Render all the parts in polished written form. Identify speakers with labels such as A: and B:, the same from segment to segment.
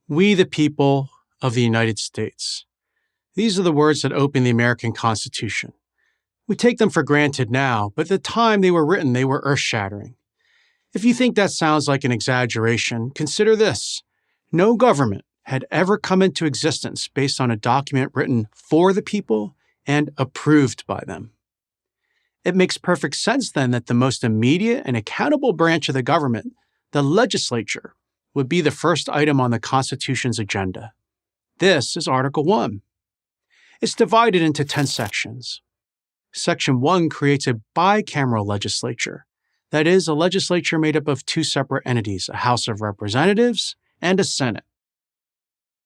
A: We the people of the United States. These are the words that open the American Constitution. We take them for granted now, but at the time they were written, they were earth-shattering. If you think that sounds like an exaggeration, consider this. No government had ever come into existence based on a document written for the people and approved by them. It makes perfect sense then that the most immediate and accountable branch of the government, the legislature, would be the first item on the Constitution's agenda. This is Article 1. It's divided into 10 sections. Section 1 creates a bicameral legislature. That is, a legislature made up of two separate entities, a House of Representatives and a Senate.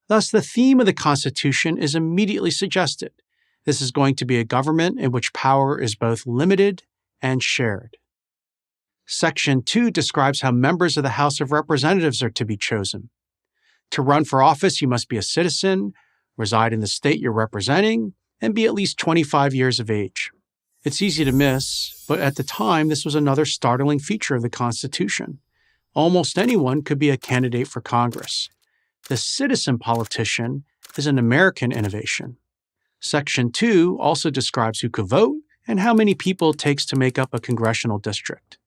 A: Thus, the theme of the Constitution is immediately suggested. This is going to be a government in which power is both limited and shared. Section 2 describes how members of the House of Representatives are to be chosen. To run for office, you must be a citizen, reside in the state you're representing, and be at least 25 years of age. It's easy to miss, but at the time, this was another startling feature of the Constitution. Almost anyone could be a candidate for Congress. The citizen politician is an American innovation. Section 2 also describes who could vote and how many people it takes to make up a congressional district.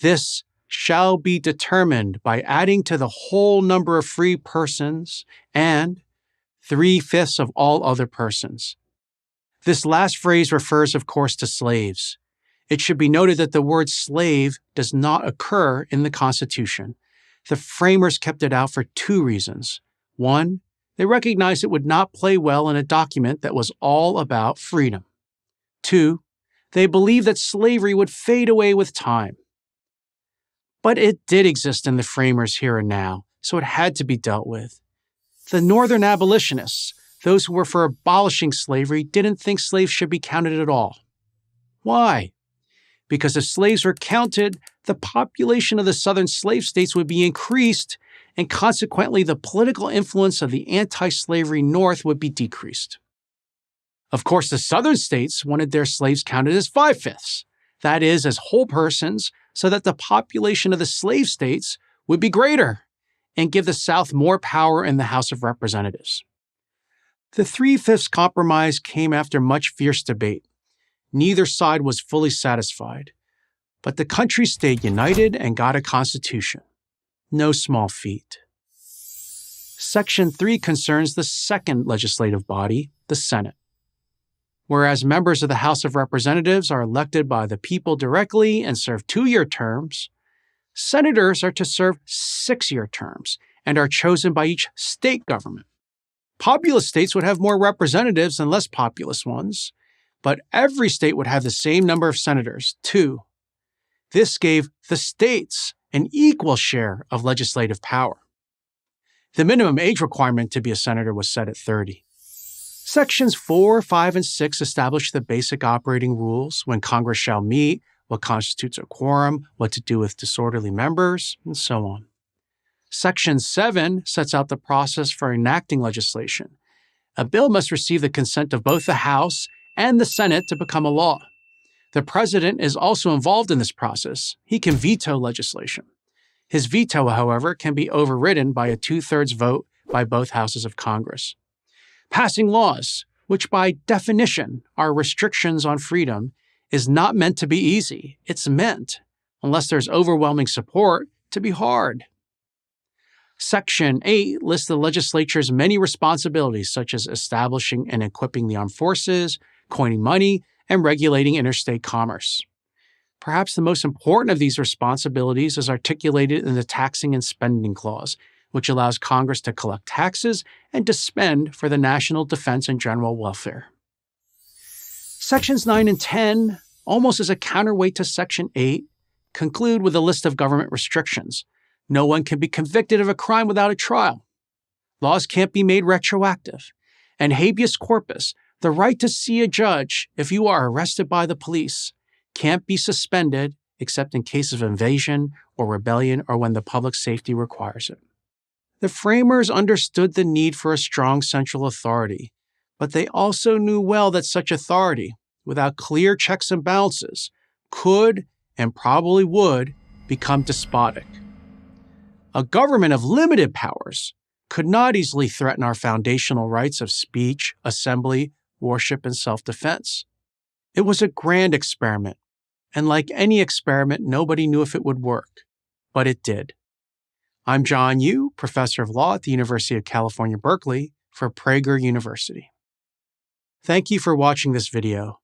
A: This shall be determined by adding to the whole number of free persons and 3/5 of all other persons. This last phrase refers, of course, to slaves. It should be noted that the word slave does not occur in the Constitution. The framers kept it out for two reasons. One, they recognized it would not play well in a document that was all about freedom. Two, they believed that slavery would fade away with time. But it did exist in the framers here and now, so it had to be dealt with. The Northern abolitionists, those who were for abolishing slavery, didn't think slaves should be counted at all. Why? Because if slaves were counted, the population of the Southern slave states would be increased, and consequently the political influence of the anti-slavery North would be decreased. Of course, the Southern states wanted their slaves counted as 5/5, that is, as whole persons, so that the population of the slave states would be greater and give the South more power in the House of Representatives. The 3/5 compromise came after much fierce debate. Neither side was fully satisfied, but the country stayed united and got a constitution. No small feat. Section 3 concerns the second legislative body, the Senate. Whereas members of the House of Representatives are elected by the people directly and serve 2-year terms, senators are to serve 6-year terms and are chosen by each state government. Populous states would have more representatives than less populous ones, but every state would have the same number of senators, 2. This gave the states an equal share of legislative power. The minimum age requirement to be a senator was set at 30. Sections 4, 5, and 6 establish the basic operating rules, when Congress shall meet, what constitutes a quorum, what to do with disorderly members, and so on. Section 7 sets out the process for enacting legislation. A bill must receive the consent of both the House and the Senate to become a law. The president is also involved in this process. He can veto legislation. His veto, however, can be overridden by a 2/3 vote by both houses of Congress. Passing laws, which by definition are restrictions on freedom, is not meant to be easy. It's meant, unless there's overwhelming support, to be hard. Section 8 lists the legislature's many responsibilities, such as establishing and equipping the armed forces, coining money, and regulating interstate commerce. Perhaps the most important of these responsibilities is articulated in the Taxing and Spending Clause, which allows Congress to collect taxes and to spend for the national defense and general welfare. Sections 9 and 10, almost as a counterweight to Section 8, conclude with a list of government restrictions. No one can be convicted of a crime without a trial. Laws can't be made retroactive. And habeas corpus, the right to see a judge if you are arrested by the police, can't be suspended except in case of invasion or rebellion or when the public safety requires it. The framers understood the need for a strong central authority, but they also knew well that such authority, without clear checks and balances, could and probably would become despotic. A government of limited powers could not easily threaten our foundational rights of speech, assembly, worship, and self-defense. It was a grand experiment, and like any experiment, nobody knew if it would work, but it did. I'm John Yu, professor of law at the University of California, Berkeley, for Prager University. Thank you for watching this video.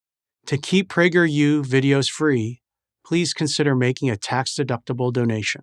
A: To keep PragerU videos free, please consider making a tax-deductible donation.